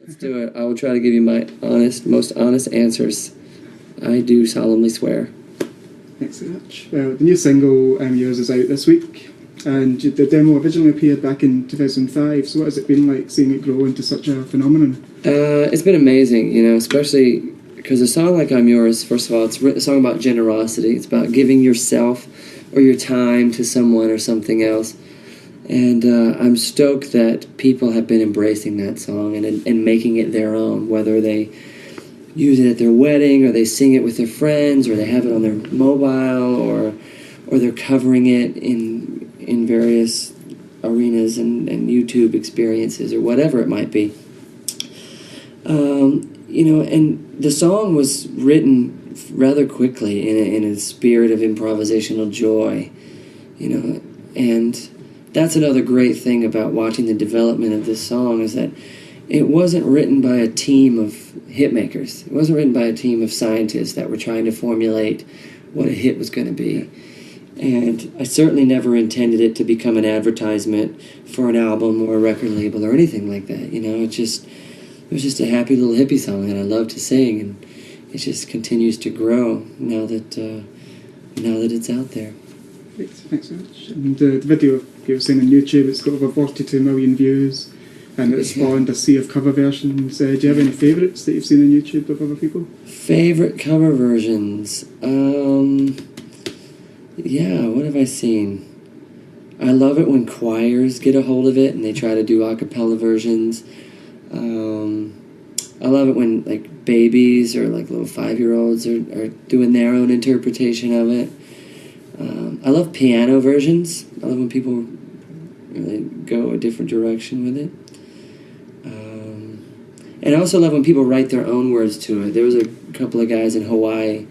Let's do it. I will try to give you my most honest answers. I do solemnly swear. Thanks so much. Well, the new single, Yours, is out this week, and the demo originally appeared back in 2005, so what has it been like seeing it grow into such a phenomenon? It's been amazing, you know, especially because a song like I'm Yours, first of all, it's a song about generosity. It's about giving yourself or your time to someone or something else. And I'm stoked that people have been embracing that song and making it their own, whether they use it at their wedding or they sing it with their friends or they have it on their mobile or they're covering it in various arenas and YouTube experiences or whatever it might be. You know, and the song was written rather quickly in a spirit of improvisational joy, you know, and that's another great thing about watching the development of this song is that it wasn't written by a team of hitmakers. It wasn't written by a team of scientists that were trying to formulate what a hit was going to be. And I certainly never intended it to become an advertisement for an album or a record label or anything like that. You know, it was just a happy little hippie song that I love to sing, and it just continues to grow now that it's out there. Thanks so much. And the video you've seen on YouTube, it's got over 42 million views, and it's spawned a sea of cover versions. Do you have any favourites that you've seen on YouTube of other people? Favorite cover versions? Yeah, what have I seen? I love it when choirs get a hold of it and they try to do a cappella versions. I love it when like babies or like little 5-year-olds are doing their own interpretation of it. I love piano versions. I love when people really go a different direction with it. And I also love when people write their own words to it. There was a couple of guys in Hawaii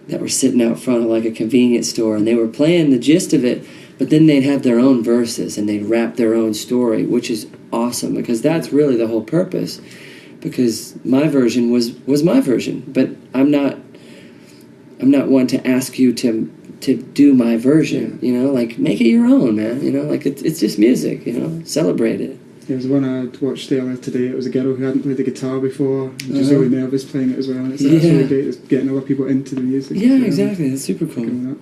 that were sitting out front of like a convenience store, and they were playing the gist of it, but then they'd have their own verses, and they'd rap their own story, which is awesome, because that's really the whole purpose. Because my version was my version, but I'm not one to ask you to do my version, you know, like make it your own, man, you know, like it's just music, you know, celebrate it. There was one I watched earlier today. It was a girl who hadn't played the guitar before, and she was really nervous playing it as well. And it's really great, it's getting other people into the music. Yeah, exactly. That's super cool.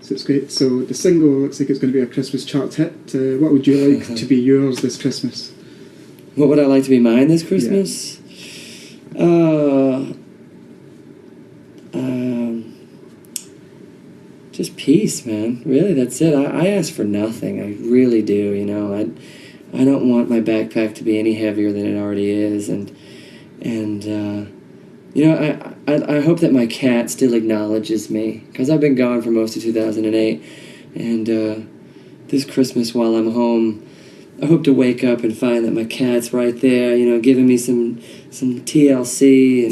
So it's great. So the single looks like it's going to be a Christmas chart hit. What would you like to be yours this Christmas? What would I like to be mine this Christmas? Just peace, man. Really, that's it. I ask for nothing. I really do, you know. I don't want my backpack to be any heavier than it already is, and you know, I hope that my cat still acknowledges me, because I've been gone for most of 2008, and this Christmas while I'm home, I hope to wake up and find that my cat's right there, you know, giving me some TLC,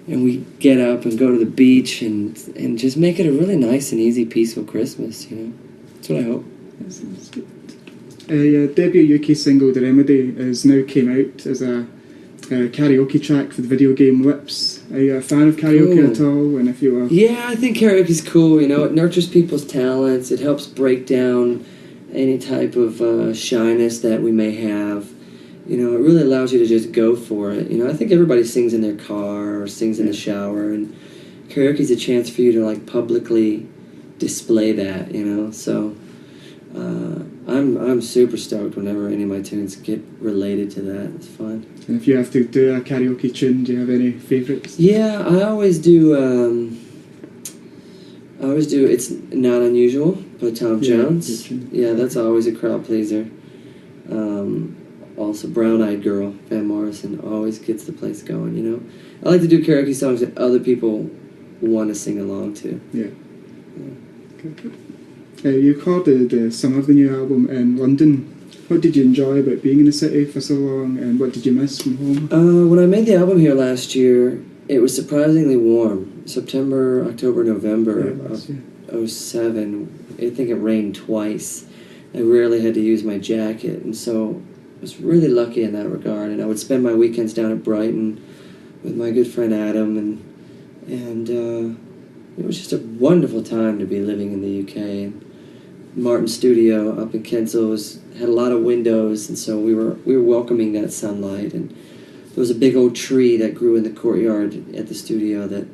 and we get up and go to the beach and just make it a really nice and easy, peaceful Christmas, you know. That's what I hope. That's good. Your debut UK single, The Remedy, is now came out as a karaoke track for the video game Lips. Are you a fan of karaoke at all? And if you are... Yeah, I think karaoke's cool, you know. It nurtures people's talents. It helps break down any type of shyness that we may have. You know, it really allows you to just go for it. You know, I think everybody sings in their car or sings in the shower, and karaoke's a chance for you to, like, publicly display that, you know. So I'm super stoked whenever any of my tunes get related to that. It's fun. And if you have to do a karaoke tune, do you have any favourites? Yeah, I always do It's Not Unusual by Tom Jones. Yeah, that's always a crowd pleaser. Also, Brown Eyed Girl, Van Morrison, always gets the place going, you know. I like to do karaoke songs that other people want to sing along to. Yeah. Good. You recorded some of the new album in London. What did you enjoy about being in the city for so long, and what did you miss from home? When I made the album here last year, it was surprisingly warm. September, October, November of 2007. I think it rained twice. I rarely had to use my jacket, and so I was really lucky in that regard. And I would spend my weekends down at Brighton with my good friend Adam, and it was just a wonderful time to be living in the UK. And Martin studio up in Kensal had a lot of windows, and so we were welcoming that sunlight. And there was a big old tree that grew in the courtyard at the studio that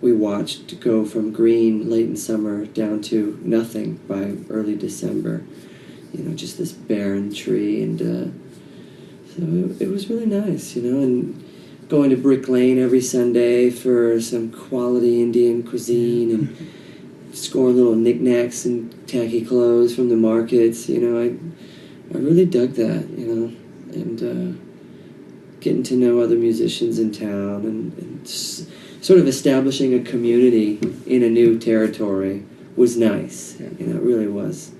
we watched go from green late in summer down to nothing by early December. You know, just this barren tree, and so it was really nice, you know, and going to Brick Lane every Sunday for some quality Indian cuisine and scoring little knickknacks and tacky clothes from the markets, you know, I really dug that, you know, and getting to know other musicians in town and sort of establishing a community in a new territory was nice, you know, it really was.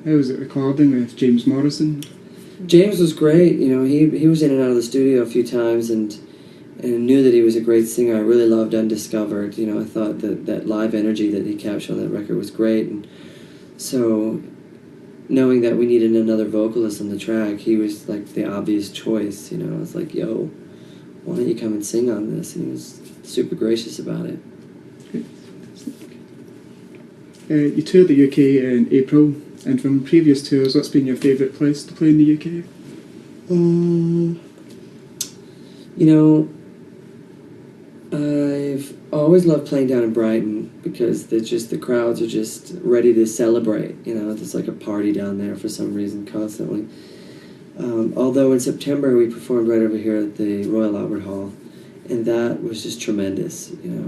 How was it recording with James Morrison? James was great, you know, he was in and out of the studio a few times and knew that he was a great singer. I really loved Undiscovered. You know, I thought that live energy that he captured on that record was great. And so, knowing that we needed another vocalist on the track, he was like the obvious choice. You know, I was like, "Yo, why don't you come and sing on this?" And he was super gracious about it. You toured the UK in April, and from previous tours, what's been your favourite place to play in the UK? You know, I've always loved playing down in Brighton because the crowds are just ready to celebrate. You know, it's like a party down there for some reason constantly. Although in September we performed right over here at the Royal Albert Hall, and that was just tremendous. You know.